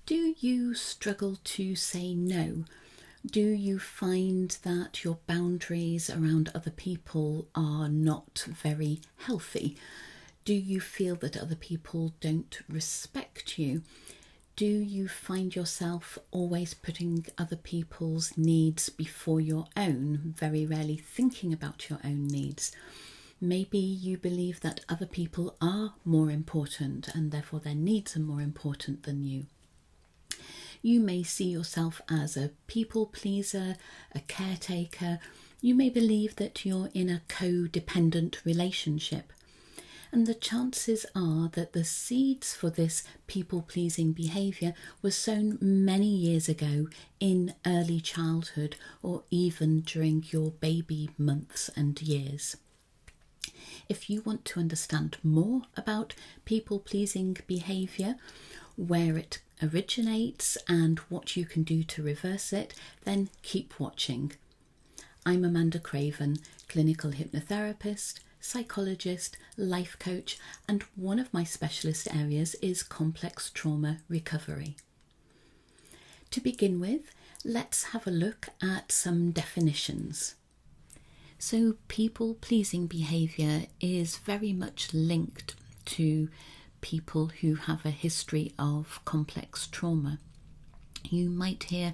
Do you struggle to say no? Do you find that your boundaries around other people are not very healthy? Do you feel that other people don't respect you? Do you find yourself always putting other people's needs before your own, very rarely thinking about your own needs? Maybe you believe that other people are more important and therefore their needs are more important than you. You may see yourself as a people pleaser, a caretaker. You may believe that you're in a codependent relationship. And the chances are that the seeds for this people-pleasing behaviour were sown many years ago in early childhood or even during your baby months and years. If you want to understand more about people-pleasing behaviour, where it originates and what you can do to reverse it, then keep watching. I'm Amanda Craven, clinical hypnotherapist, psychologist, life coach, and one of my specialist areas is complex trauma recovery. To begin with, let's have a look at some definitions. So, people-pleasing behaviour is very much linked to people who have a history of complex trauma. You might hear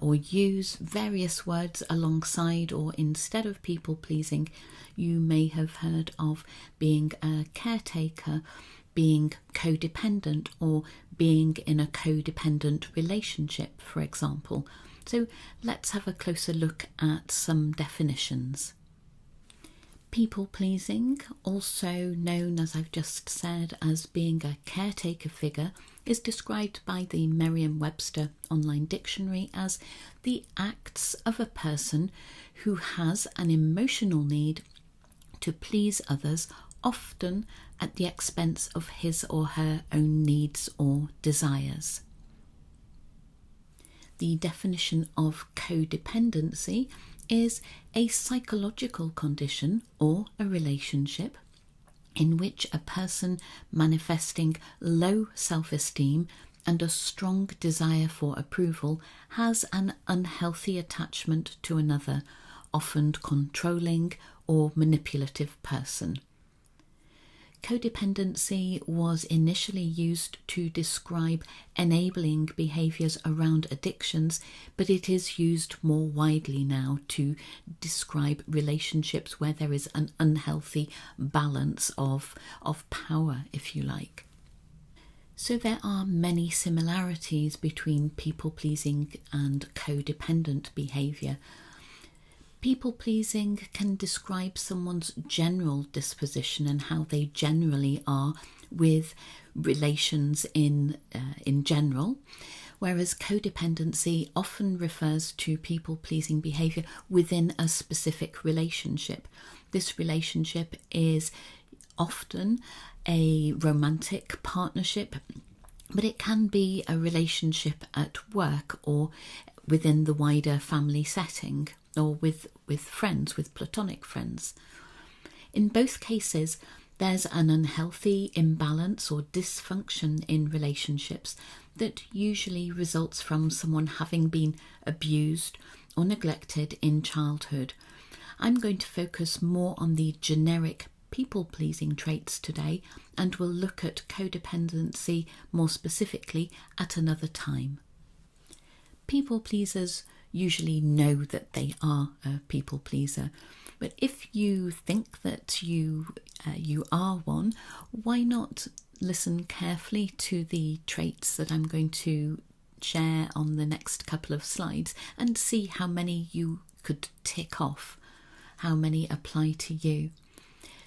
or use various words alongside or instead of people-pleasing. You may have heard of being a caretaker, being codependent, or being in a codependent relationship, for example. So let's have a closer look at some definitions. People-pleasing, also known, as I've just said, as being a caretaker figure, is described by the Merriam-Webster Online Dictionary as the acts of a person who has an emotional need to please others, often at the expense of his or her own needs or desires. The definition of codependency is a psychological condition or a relationship in which a person manifesting low self-esteem and a strong desire for approval has an unhealthy attachment to another, often controlling or manipulative person. Codependency was initially used to describe enabling behaviours around addictions, but it is used more widely now to describe relationships where there is an unhealthy balance of power, if you like. So there are many similarities between people-pleasing and codependent behaviour. People-pleasing can describe someone's general disposition and how they generally are with relations in general, whereas codependency often refers to people-pleasing behaviour within a specific relationship. This relationship is often a romantic partnership, but it can be a relationship at work or within the wider family setting, or with friends, with platonic friends. In both cases, there's an unhealthy imbalance or dysfunction in relationships that usually results from someone having been abused or neglected in childhood. I'm going to focus more on the generic people-pleasing traits today, and we'll look at codependency more specifically at another time. People pleasers usually know that they are a people pleaser, but if you think that you are one, why not listen carefully to the traits that I'm going to share on the next couple of slides and see how many you could tick off, how many apply to you.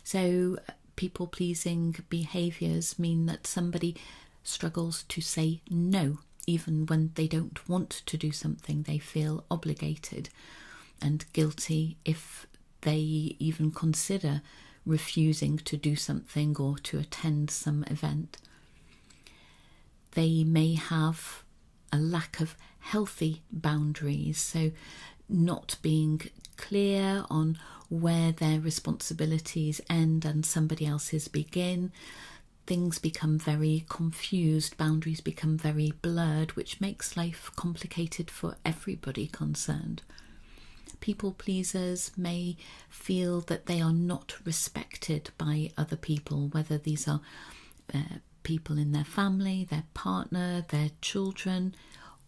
So people pleasing behaviours mean that somebody struggles to say no. Even when they don't want to do something, they feel obligated and guilty if they even consider refusing to do something or to attend some event. They may have a lack of healthy boundaries, so not being clear on where their responsibilities end and somebody else's begin. things become very confused, boundaries become very blurred, which makes life complicated for everybody concerned. People pleasers may feel that they are not respected by other people, whether these are people in their family, their partner, their children,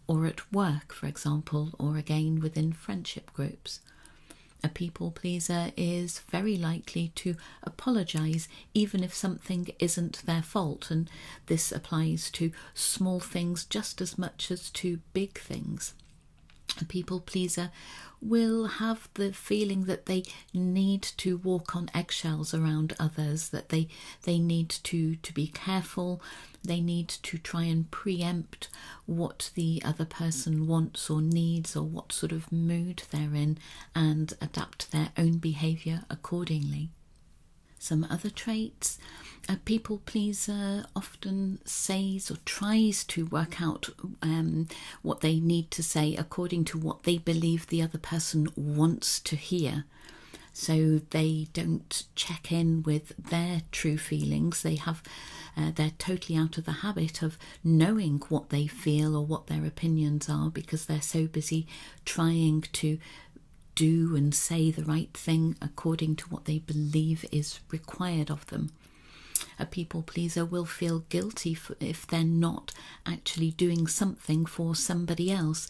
or at work, for example, or again within friendship groups. A people pleaser is very likely to apologise even if something isn't their fault, and this applies to small things just as much as to big things. A people pleaser will have the feeling that they need to walk on eggshells around others, that they need to be careful, they need to try and preempt what the other person wants or needs or what sort of mood they're in and adapt their own behaviour accordingly. Some other traits: a people pleaser often says or tries to work out what they need to say according to what they believe the other person wants to hear. So they don't check in with their true feelings. They're totally out of the habit of knowing what they feel or what their opinions are, because they're so busy trying to do and say the right thing according to what they believe is required of them. A people pleaser will feel guilty if they're not actually doing something for somebody else.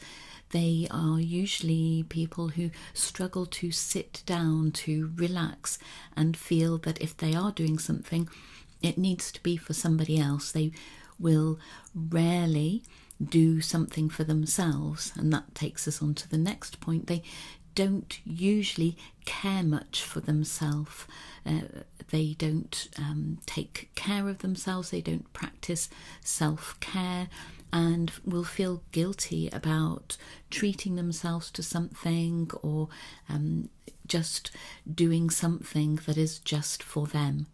They are usually people who struggle to sit down, to relax, and feel that if they are doing something, it needs to be for somebody else. They will rarely do something for themselves, and that takes us on to the next point. They don't usually care much for themselves. They don't take care of themselves. They don't practice self-care and will feel guilty about treating themselves to something or just doing something that is just for them.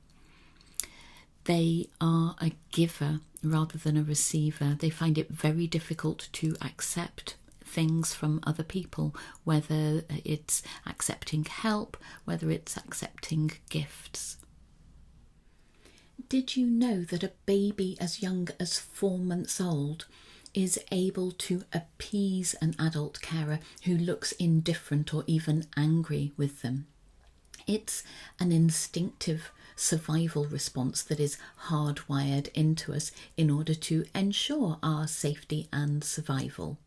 They are a giver rather than a receiver. They find it very difficult to accept things from other people, whether it's accepting help, whether it's accepting gifts. Did you know that a baby as young as 4 months old is able to appease an adult carer who looks indifferent or even angry with them? It's an instinctive survival response that is hardwired into us in order to ensure our safety and survival.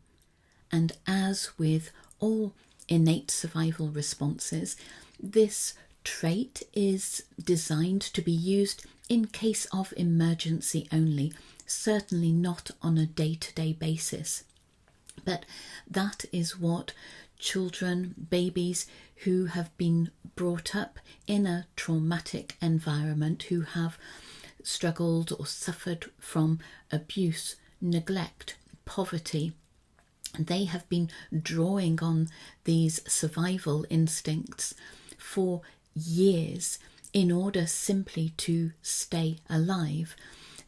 And as with all innate survival responses, this trait is designed to be used in case of emergency only, certainly not on a day-to-day basis. But that is what children, babies who have been brought up in a traumatic environment, who have struggled or suffered from abuse, neglect, poverty, they have been drawing on these survival instincts for years in order simply to stay alive.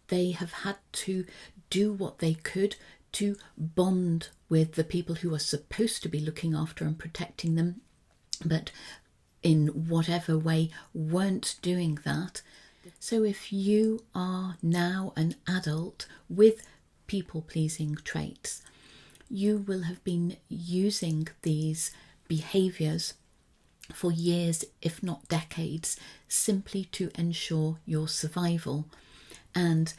They have had to do what they could to bond with the people who are supposed to be looking after and protecting them, but in whatever way weren't doing that. So if you are now an adult with people-pleasing traits, you will have been using these behaviours for years, if not decades, simply to ensure your survival. And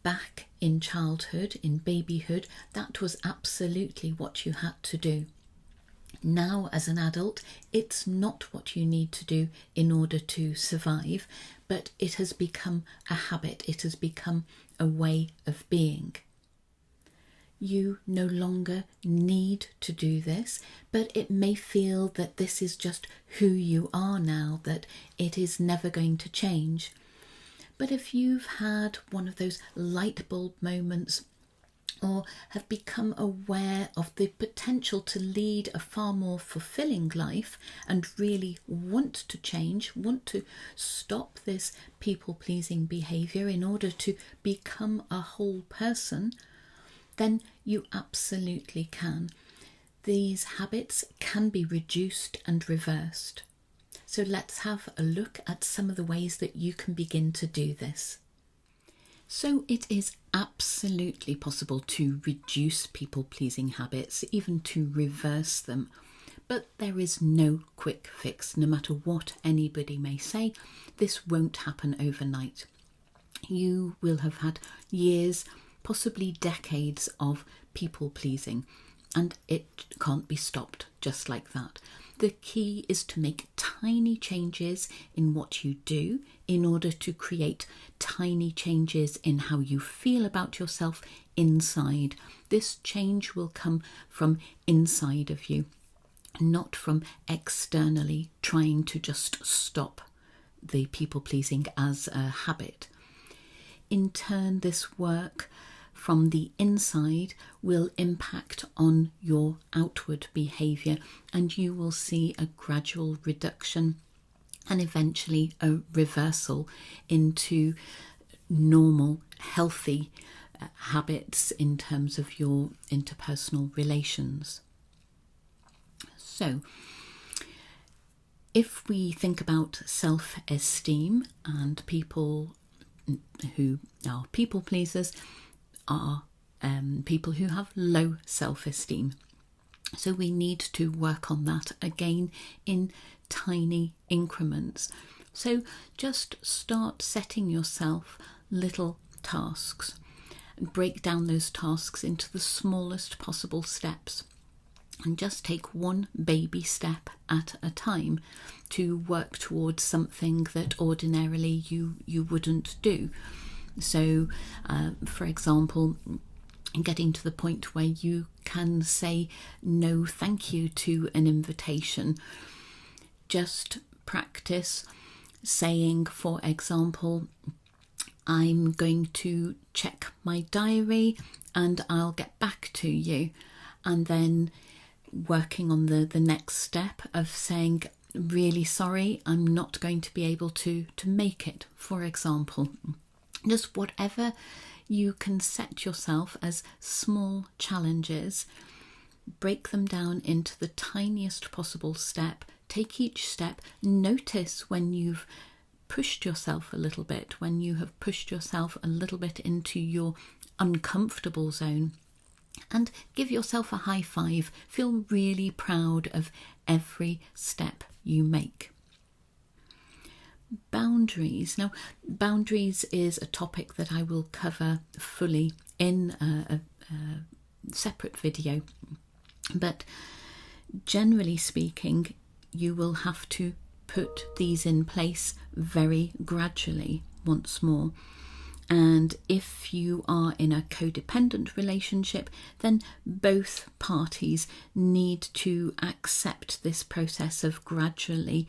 back in childhood, in babyhood, that was absolutely what you had to do. Now, as an adult, it's not what you need to do in order to survive, but it has become a habit. It has become a way of being. You no longer need to do this, but it may feel that this is just who you are now, that it is never going to change. But if you've had one of those light bulb moments, or have become aware of the potential to lead a far more fulfilling life and really want to change, want to stop this people-pleasing behaviour in order to become a whole person, then you absolutely can. These habits can be reduced and reversed. So let's have a look at some of the ways that you can begin to do this. So it is absolutely possible to reduce people-pleasing habits, even to reverse them. But there is no quick fix. No matter what anybody may say, this won't happen overnight. You will have had years, possibly decades of people-pleasing, and it can't be stopped just like that. The key is to make tiny changes in what you do in order to create tiny changes in how you feel about yourself inside. This change will come from inside of you, not from externally trying to just stop the people-pleasing as a habit. In turn, this work from the inside will impact on your outward behaviour, and you will see a gradual reduction and eventually a reversal into normal, healthy habits in terms of your interpersonal relations. So, if we think about self-esteem, and people who are people pleasers are people who have low self-esteem. So we need to work on that again in tiny increments. So just start setting yourself little tasks and break down those tasks into the smallest possible steps. And just take one baby step at a time to work towards something that ordinarily you wouldn't do. So, for example, getting to the point where you can say no thank you to an invitation. Just practice saying, for example, I'm going to check my diary and I'll get back to you. And then working on the next step of saying, really sorry, I'm not going to be able to make it, for example. Just whatever you can set yourself as small challenges, break them down into the tiniest possible step. Take each step, notice when you've pushed yourself a little bit, when you have pushed yourself a little bit into your uncomfortable zone, and give yourself a high five. Feel really proud of every step you make. Boundaries. Now, boundaries is a topic that I will cover fully in a separate video, but generally speaking, you will have to put these in place very gradually once more. And if you are in a codependent relationship, then both parties need to accept this process of gradually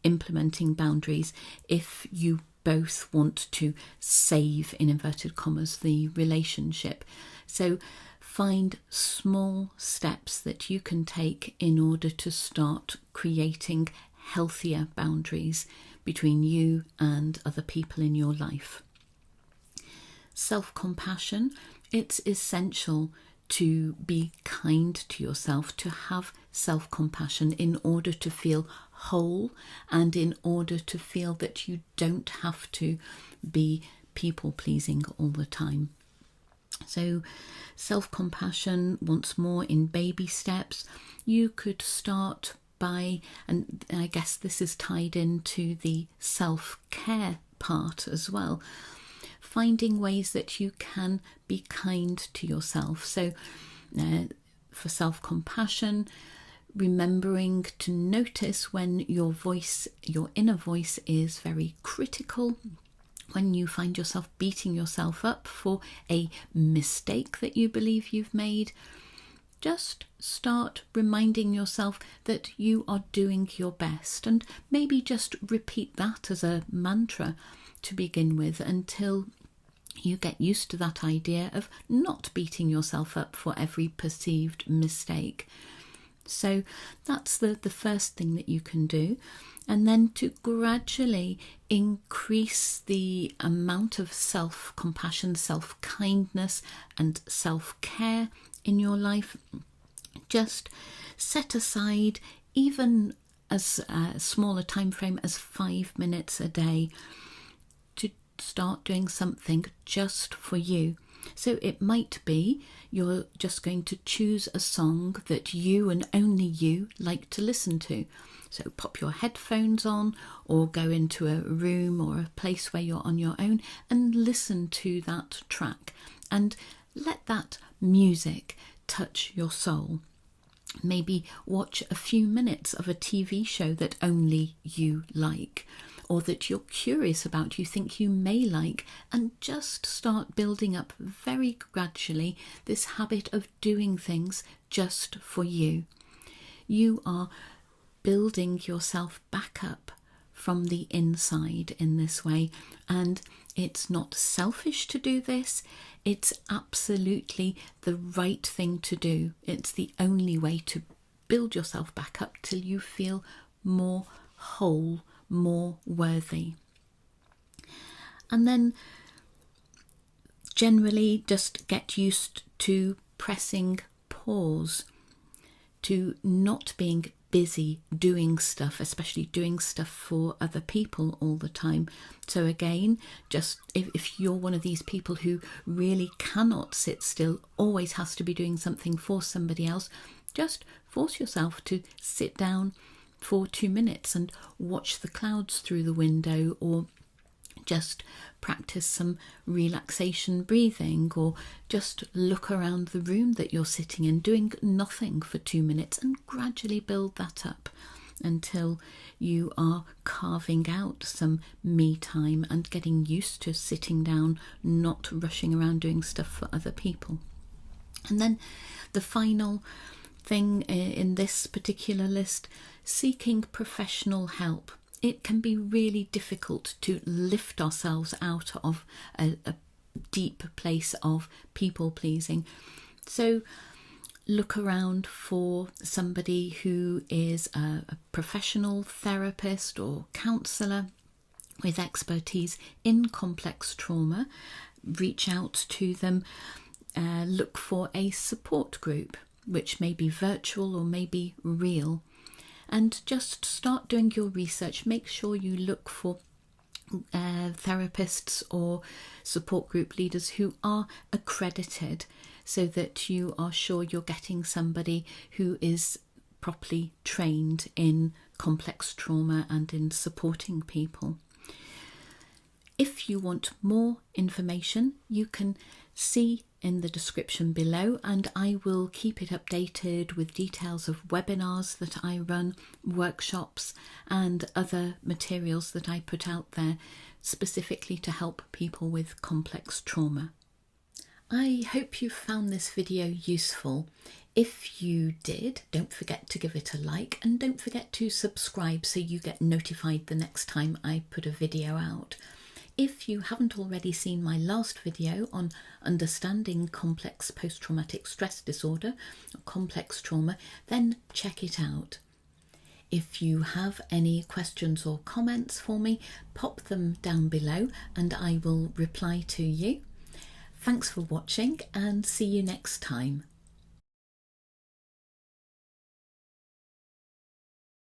implementing boundaries if you both want to save, in inverted commas, the relationship. So find small steps that you can take in order to start creating healthier boundaries between you and other people in your life. Self-compassion, it's essential to be kind to yourself, to have self-compassion in order to feel whole and in order to feel that you don't have to be people-pleasing all the time. So self-compassion, once more in baby steps, you could start by, and I guess this is tied into the self-care part as well, finding ways that you can be kind to yourself. So for self-compassion, remembering to notice when your voice, your inner voice, is very critical, when you find yourself beating yourself up for a mistake that you believe you've made. Just start reminding yourself that you are doing your best, and maybe just repeat that as a mantra to begin with until you get used to that idea of not beating yourself up for every perceived mistake. So that's the first thing that you can do. And then to gradually increase the amount of self-compassion, self-kindness and self-care in your life. Just set aside even as small a time frame as 5 minutes a day to start doing something just for you. So it might be you're just going to choose a song that you and only you like to listen to. So pop your headphones on or go into a room or a place where you're on your own and listen to that track and let that music touch your soul. Maybe watch a few minutes of a TV show that only you like, or that you're curious about, you think you may like, and just start building up very gradually this habit of doing things just for you. You are building yourself back up from the inside in this way, and it's not selfish to do this. It's absolutely the right thing to do. It's the only way to build yourself back up till you feel more whole, more worthy. And then generally just get used to pressing pause, to not being busy doing stuff, especially doing stuff for other people all the time. So again, just if you're one of these people who really cannot sit still, always has to be doing something for somebody else, just force yourself to sit down for 2 minutes and watch the clouds through the window, or just practice some relaxation breathing, or just look around the room that you're sitting in doing nothing for 2 minutes, and gradually build that up until you are carving out some me time and getting used to sitting down, not rushing around doing stuff for other people. And then the final thing in this particular list, seeking professional help. It can be really difficult to lift ourselves out of a deep place of people pleasing. So look around for somebody who is a professional therapist or counsellor with expertise in complex trauma. Reach out to them, look for a support group, which may be virtual or may be real. And just start doing your research. Make sure you look for therapists or support group leaders who are accredited, so that you are sure you're getting somebody who is properly trained in complex trauma and in supporting people. If you want more information, you can see in the description below, and I will keep it updated with details of webinars that I run, workshops and other materials that I put out there specifically to help people with complex trauma. I hope you found this video useful. If you did, don't forget to give it a like, and don't forget to subscribe so you get notified the next time I put a video out. If you haven't already seen my last video on understanding complex post-traumatic stress disorder, or complex trauma, then check it out. If you have any questions or comments for me, pop them down below and I will reply to you. Thanks for watching, and see you next time.